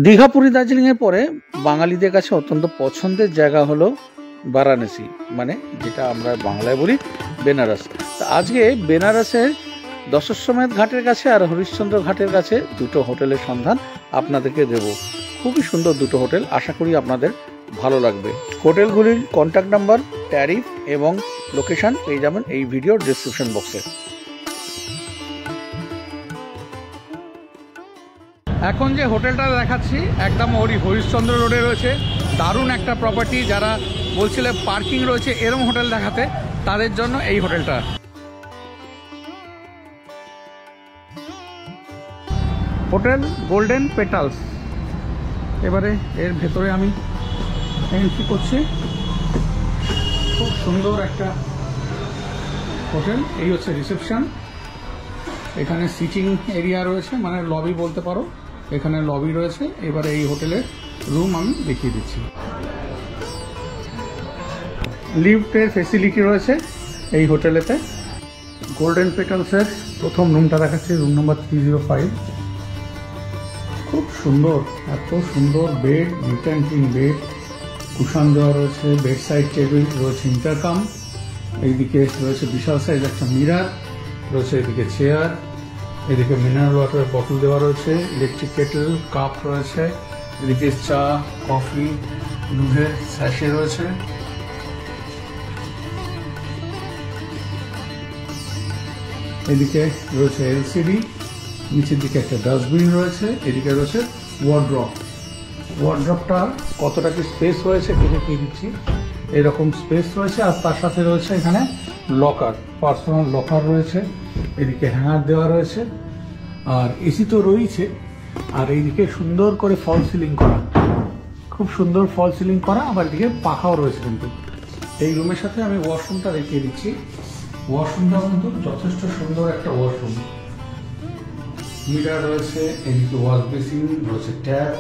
দীঘা, পুরী, দার্জিলিংয়ের পরে বাঙালিদের কাছে অত্যন্ত পছন্দের জায়গা হলো বারাণসী, মানে যেটা আমরা বাংলায় বলি বেনারস। তো আজকে বেনারসের দশাশ্বমেধ ঘাটের কাছে আর হরিশ্চন্দ্র ঘাটের কাছে দুটো হোটেলের সন্ধান আপনাদেরকে দেব। খুবই সুন্দর দুটো হোটেল, আশা করি আপনাদের ভালো লাগবে। হোটেলগুলির কন্ট্যাক্ট নাম্বার, ট্যারিফ এবং লোকেশন পেয়ে যাবেন এই ভিডিওর ডেসক্রিপশন বক্সে। এখন যে হোটেলটা দেখাচ্ছি একদম হরিশ্চন্দ্র রোডে রয়েছে। দারুণ একটা প্রপার্টি। যারা বলছিলে পার্কিং রয়েছে এরকম হোটেল দেখাতে, তাদের জন্য এই হোটেলটা। Hotel golden petals. এবারে এর ভেতরে আমি এন্ট্রি করছি। খুব সুন্দর একটা হোটেল। এই হচ্ছে রিসেপশন। এখানে সিটিং এরিয়া রয়েছে, মানে লবি বলতে পারো। এখানে লবি রয়েছে। এবারে এই হোটেলের রুম আমি দেখিয়ে দিচ্ছি। লিফটের ফেসিলিটি রয়েছে এই হোটেলেতে। গোল্ডেন পেটালসের প্রথম রুমটা দেখাচ্ছি, রুম নাম্বার 305। খুব সুন্দর, এত সুন্দর bed, neat and clean bed, cushion দেওয়া রয়েছে, বেড সাইড টেবিল রয়েছে, ইন্টারকাম, এইদিকে রয়েছে বিশাল সাইজ একটা মিরার রয়েছে, এদিকে চেয়ার, এদিকে মিনারেল ওয়াটারের বটল দেওয়া রয়েছে, ইলেকট্রিক কেটেল, কাপ রয়েছে, এদিকে চা, কফি, দুধের স্যাশে রয়েছে। এদিকে রয়েছে এলসিডি, নিচের দিকে একটা ডাস্টবিন রয়েছে, এদিকে রয়েছে ওয়ার্ড্রপ। ওয়ার্ড্রপটা কতটা কি স্পেস রয়েছে দেখিয়ে দিচ্ছি। এরকম স্পেস রয়েছে, আর তার সাথে রয়েছে এখানে লকার, পার্সোনাল লকার রয়েছে। এদিকে হ্যাঙ্গার দেওয়া রয়েছে, আর এসি তো রয়েছে। আর এইদিকে সুন্দর করে ফল সিলিং করা, খুব সুন্দর ফল সিলিং করা। আবার এদিকে পাখাও রয়েছে। কিন্তু এই রুমের সাথে আমি ওয়াশরুমটা দেখিয়ে দিচ্ছি। ওয়াশরুমটা কিন্তু যথেষ্ট সুন্দর একটা ওয়াশরুম। মিরার রয়েছে, এদিকে ওয়াশ বেসিন রয়েছে, ট্যাপ,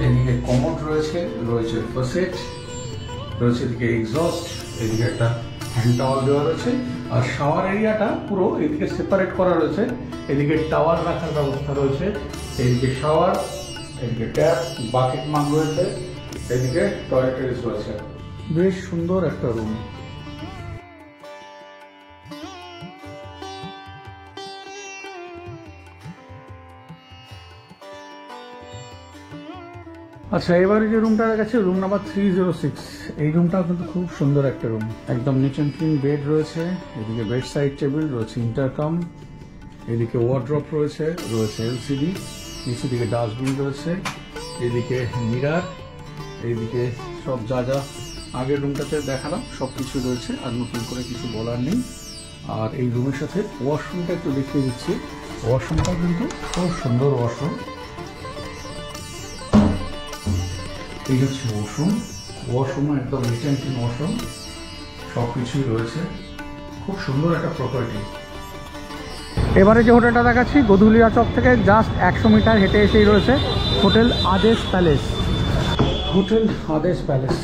এদিকে কমোড রয়েছে, রয়েছে ফসেট রয়েছে, এদিকে এক্সস্ট, এদিকে একটা হ্যান্ড টাওয়াল দেওয়া রয়েছে। আর শাওয়ার এরিয়াটা পুরো এদিকে সেপারেট করা রয়েছে। এদিকে টাওয়াল রাখার ব্যবস্থা রয়েছে, এদিকে শাওয়ার, এদিকে ট্যাপ, বাকেট মাগ রয়েছে, এদিকে টয়লেটারিজ রয়েছে। বেশ সুন্দর একটা রুম। আচ্ছা, এবারে যে রুমটা দেখাচ্ছে রুম নাম্বার 306। এই রুমটাও কিন্তু খুব সুন্দর একটা রুম। একদম নিট অ্যান্ড ক্লিন বেড রয়েছে, এদিকে বেড সাইড টেবিল রয়েছে, ইন্টারকাম, এদিকে ওয়ার্ড্রপ রয়েছে, রয়েছে এলসিডি, নিচের দিকে ডাস্টবিন রয়েছে, এদিকে মিরার, এইদিকে সব যা যা আগের রুমটাতে দেখালাম সব কিছু রয়েছে, আর নতুন করে কিছু বলার নেই। আর এই রুমের সাথে ওয়াশরুমটা একটু দেখিয়ে দিচ্ছি। ওয়াশরুমটা কিন্তু খুব সুন্দর ওয়াশরুম। এই হচ্ছে ওয়াশরুম। ওয়াশরুমে একদম নিট অ্যান্ড ক্লিন ওয়াশরুম, সব কিছুই রয়েছে। খুব সুন্দর একটা প্রপার্টি। এবারে যে হোটেলটা দেখাচ্ছি গধুলিয়া চক থেকে জাস্ট 100 মিটার হেঁটে এসেই রয়েছে হোটেল আদেশ প্যালেস। হোটেল আদেশ প্যালেস।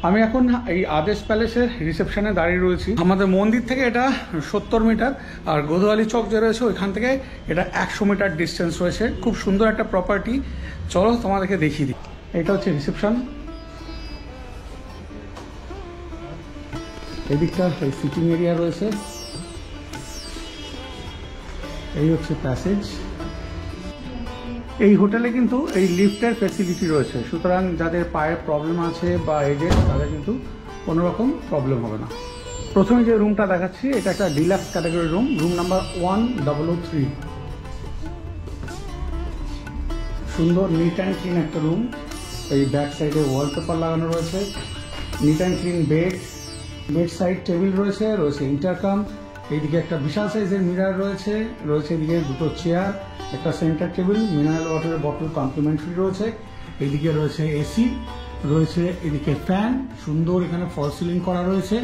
আমি এখন এই আদেশ প্যালেসের রিসেপশনে দাঁড়িয়ে রয়েছি। আমাদের মন্দির থেকে এটা 70 মিটার, আর গধুয়ালি চক যে রয়েছে ওইখান থেকে এটা 100 মিটার ডিস্টেন্স রয়েছে। খুব সুন্দর একটা প্রপার্টি। চলো তোমাদেরকে দেখিয়ে দিই। এটা হচ্ছে রিসেপশন। এদিকটা এই সিটিং এরিয়া রয়েছে। এই হচ্ছে প্যাসেজ। এই হোটেলে কিন্তু এই লিফটের ফেসিলিটি রয়েছে, সুতরাং যাদের পায়ের প্রবলেম আছে বা এজেড, তাদের কিন্তু কোনো রকম প্রবলেম হবে না। প্রথমে যে রুমটা দেখাচ্ছি এটা একটা deluxe category room, room number 1003। সুন্দর নিট অ্যান্ড ক্লিন একটা রুম। এই ব্যাক সাইডে ওয়ালপেপার লাগানো রয়েছে, neat and clean bed, bed side table রয়েছে, রয়েছে ইন্টারকাম, এইদিকে একটা বিশাল সাইজের মিরার রয়েছে, রয়েছে এদিকে দুটো চেয়ার, একটা সেন্টার টেবিল, মিনারেল ওয়াটারের বটল কমপ্লিমেন্টারি রয়েছে, এদিকে রয়েছে এসি রয়েছে, এদিকে ফ্যান, সুন্দর এখানে ফল সিলিং করা রয়েছে,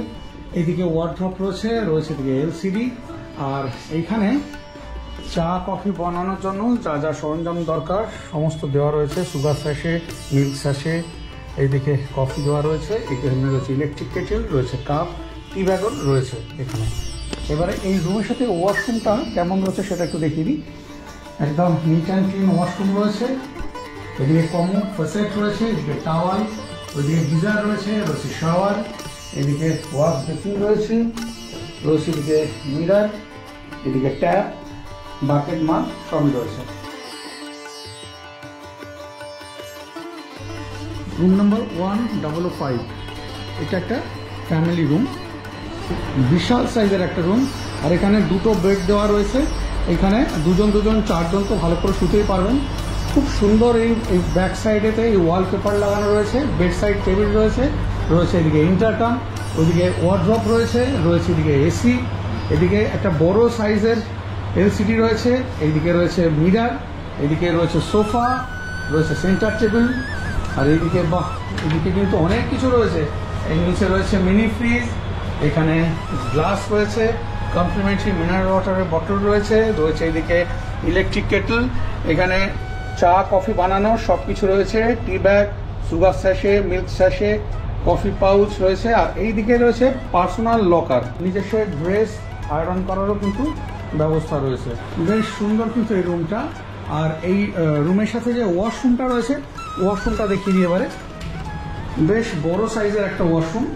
এদিকে ওয়ার্ড্রপ রয়েছে, রয়েছে এদিকে এলসিডি। আর এইখানে চা কফি বানানোর জন্য যা যা সরঞ্জাম দরকার সমস্ত দেওয়া রয়েছে, সুগার স্যাশে, মিল্ক স্যাশে, এইদিকে কফি দেওয়া রয়েছে, এখানে রয়েছে ইলেকট্রিক কেটেল, রয়েছে কাপ, টি ব্যাগও রয়েছে এখানে। এবারে এই রুমের সাথে ওয়াশরুমটা কেমন রয়েছে সেটা একটু দেখিয়ে দিই। একদম নিট অ্যান্ড ক্লিন ওয়াশরুম রয়েছে, এদিকে কমোড ফ্যাসেট রয়েছে, এদিকে টাওয়াল, ওইদিকে গিজার রয়েছে, রয়েছে শাওয়ার, এদিকে ওয়াশ বেসিন রয়েছে, রয়েছে এদিকে মিরার, এদিকে ট্যাপ, বাকেট মাগ সবই রয়েছে। রুম নম্বর 1005, এটা একটা ফ্যামিলি রুম, বিশাল সাইজের একটা রুম। আর এখানে দুটো বেড দেওয়া রয়েছে, এখানে দুজন চারজন তো ভালো করে শুতেই পারবেন। খুব সুন্দর এই ব্যাক সাইডেতে এই ওয়ালপেপার লাগানো রয়েছে, বেড সাইড টেবিল রয়েছে, রয়েছে এদিকে ইন্টারকাম, ওইদিকে ওয়ার্ড্রপ রয়েছে, রয়েছে এদিকে এসি, এদিকে একটা বড় সাইজের এলসিডি রয়েছে, এইদিকে রয়েছে মিরার, এদিকে রয়েছে সোফা, রয়েছে সেন্টার টেবিল, আর এইদিকে বাহ এদিকে কিন্তু অনেক কিছু রয়েছে। এই নিচে রয়েছে মিনি ফ্রিজ, এখানে গ্লাস রয়েছে, কমপ্লিমেন্টারি মিনারেল ওয়াটারের বটল রয়েছে, রয়েছে এইদিকে ইলেকট্রিক কেটল, এখানে চা কফি বানানো সব কিছু রয়েছে, tea bag, sugar sachet, milk sachet, coffee pouch রয়েছে। আর এইদিকে রয়েছে পার্সোনাল লকার, নিজস্ব ড্রেস আয়রন করারও কিন্তু ব্যবস্থা রয়েছে। বেশ সুন্দর কিন্তু এই রুমটা। আর এই রুমের সাথে যে ওয়াশরুমটা রয়েছে, ওয়াশরুমটা দেখিয়ে দিই এবারে। বেশ বড় সাইজের একটা ওয়াশরুম,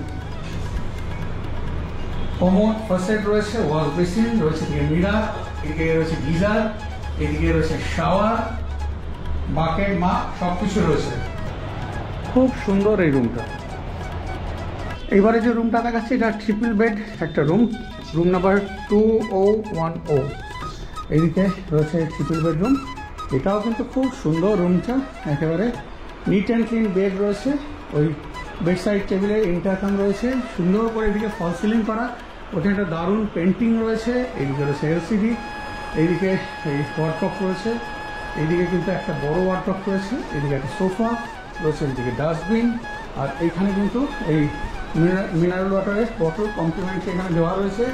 কমোড ফ্যাসেট রয়েছে, ওয়াশ বেসিন রয়েছে, এদিকে মিরার, এদিকে রয়েছে গিজার, এদিকে রয়েছে শাওয়ার, বাকেট মাগ সবকিছু রয়েছে। খুব সুন্দর এই রুমটা। এবারে যে রুমটা দেখাচ্ছে এটা ট্রিপল বেড একটা রুম, রুম নাম্বার 2010। এইদিকে রয়েছে ট্রিপল বেডরুম, এটাও কিন্তু খুব সুন্দর রুমটা, একেবারে নিট অ্যান্ড ক্লিন বেড রয়েছে, ওই বেড সাইড টেবিলে ইন্টারকাম রয়েছে, সুন্দর করে এদিকে ফল সিলিং করা, ওখানে একটা দারুণ পেন্টিং রয়েছে, এইদিকে রয়েছে এলসিডি, এইদিকে এই ওয়ার্ডটপ রয়েছে, এইদিকে কিন্তু একটা বড় ওয়ার্ডটপ রয়েছে, এদিকে একটা সোফা রয়েছে, এদিকে ডাস্টবিন, আর এইখানে কিন্তু এই মিনারেল ওয়াটারের বটল কমপ্লিমেন্টারি এখানে দেওয়া রয়েছে।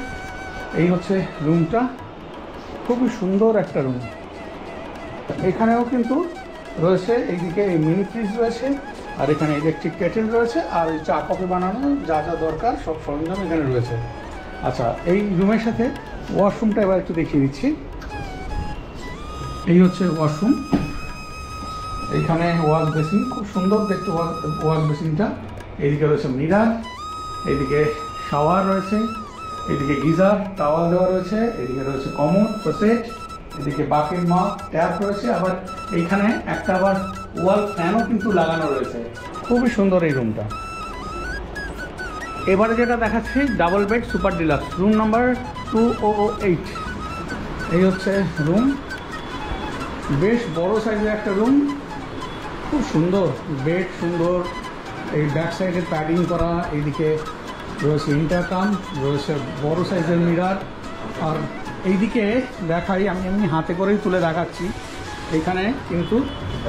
এই হচ্ছে রুমটা, খুবই সুন্দর একটা রুম। এখানেও কিন্তু রয়েছে এইদিকে এই মিনি ফ্রিজ রয়েছে, আর এখানে ইলেকট্রিক কেটেল রয়েছে, আর এই চা কফি বানানো যা যা দরকার সব সরঞ্জাম এখানে রয়েছে। আচ্ছা, এই রুমের সাথে ওয়াশরুমটা এবার একটু দেখিয়ে দিচ্ছি। এই হচ্ছে ওয়াশরুম, এইখানে ওয়াশ বেসিন, খুব সুন্দর দেখতে ওয়াশ বেসিনটা, এইদিকে রয়েছে মিরার, এইদিকে শাওয়ার রয়েছে, এদিকে গিজার টাওয়াল দেওয়া রয়েছে, এদিকে রয়েছে কমোড ফ্যাসেট, এদিকে বাকেট মাগ ট্যাপ রয়েছে, আবার এইখানে একটা আবার ওয়াল ফ্যানও কিন্তু লাগানো রয়েছে। খুবই সুন্দর এই রুমটা। এবারে যেটা দেখাচ্ছি double bed super deluxe, room number 2008। এই হচ্ছে রুম, বেশ বড় সাইজের একটা রুম, খুব সুন্দর বেড, সুন্দর এই ব্যাক সাইডে প্যাডিং করা, এইদিকে রয়েছে ইন্টারকাম, রয়েছে বড় সাইজের মিরার। আর এইদিকে দেখাই, আমি এমনি হাতে করেই তুলে দেখাচ্ছি, এখানে কিন্তু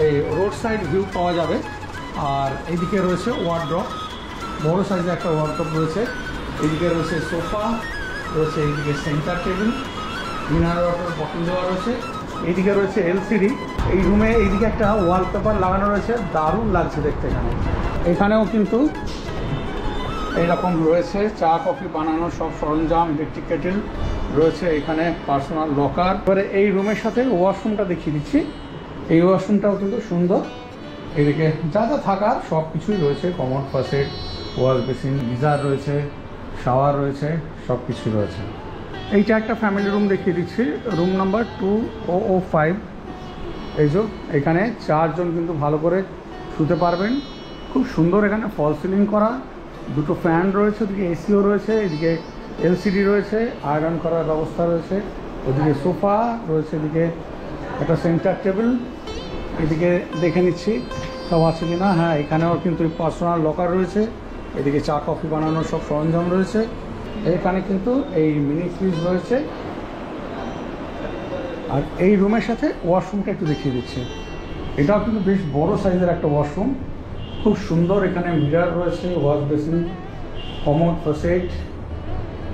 এই রোড সাইড ভিউ পাওয়া যাবে। আর এইদিকে রয়েছে ওয়ার্ড্রপ, বড় সাইজের একটা ওয়ার্ড্রপ রয়েছে, এইদিকে রয়েছে সোফা রয়েছে, এইদিকে centre table, mineral water bottle দেওয়া রয়েছে, এইদিকে রয়েছে এলসিডি। এই রুমে এইদিকে একটা ওয়ালপেপার লাগানো রয়েছে, দারুণ লাগছে দেখতে। এখানেও কিন্তু এইরকম রয়েছে চা কফি বানানোর সব সরঞ্জাম, ইলেকট্রিক কেটেল রয়েছে, এখানে পার্সোনাল লকার। এবারে এই রুমের সাথে ওয়াশরুমটা দেখিয়ে দিচ্ছি। এই ওয়াশরুমটাও কিন্তু সুন্দর, এদিকে যা যা থাকার সব কিছুই রয়েছে, commode facet, wash basin, geyser রয়েছে, শাওয়ার রয়েছে, সব কিছুই রয়েছে। এইটা একটা ফ্যামিলি রুম দেখিয়ে দিচ্ছি, রুম নাম্বার 2005। এই যে এখানে চারজন কিন্তু ভালো করে শুতে পারবেন, খুব সুন্দর। এখানে ফল সিলিং করা, দুটো ফ্যান রয়েছে, ওদিকে এসিও রয়েছে, এদিকে এলসিডি রয়েছে, আয়রন করার ব্যবস্থা রয়েছে, ওদিকে সোফা রয়েছে, এদিকে একটা সেন্টার টেবিল, এদিকে দেখে নিচ্ছি সব আছে কিনা। হ্যাঁ, এখানেও কিন্তু পার্সোনাল লকার রয়েছে, এদিকে চা কফি বানানোর সব সরঞ্জাম রয়েছে, এখানে কিন্তু এই মিনি ফ্রিজ রয়েছে। আর এই রুমের সাথে ওয়াশরুমটা একটু দেখিয়ে দিচ্ছি, এটাও কিন্তু বেশ বড় সাইজের একটা ওয়াশরুম, খুব সুন্দর। এখানে মিরার রয়েছে, ওয়াশ বেসিন, কমোড ফ্যাসেট,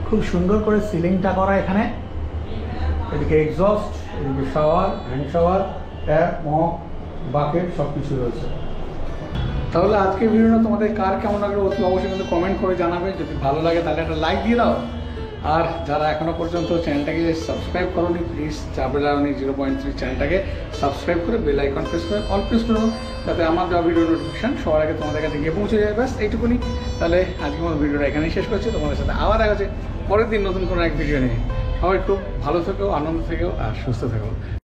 খুব সুন্দর করে সিলিংটা করা এখানে, এদিকে এক্সস্ট, এদিকে shower, hand shower, tap, mug, bucket সব কিছু রয়েছে। তাহলে আজকের ভিডিওটা তোমাদের কার কেমন লাগলো অতি অবশ্যই কিন্তু কমেন্ট করে জানাবে। যদি ভালো লাগে তাহলে একটা লাইক দিয়ে দাও, আর যারা এখনো পর্যন্ত চ্যানেলটাকে সাবস্ক্রাইব করোনি, প্লিজ চাবলানি 0.3 চ্যানেলটাকে সাবস্ক্রাইব করে বেল আইকন প্রেস করে অল প্রেস করো, যাতে আমার দেওয়া ভিডিও নোটিফিকেশন সবার আগে তোমাদের কাছে গিয়ে পৌঁছে যায়। ব্যাস এইটুকুনি। তাহলে আজকে আমার ভিডিওটা এখানেই শেষ করছি। তোমাদের সাথে আবার দেখা হচ্ছে পরের দিন নতুন কোনো এক ভিডিও নিয়ে। সবাই খুব ভালো থেকো, আনন্দ থেকো আর সুস্থ থেকো।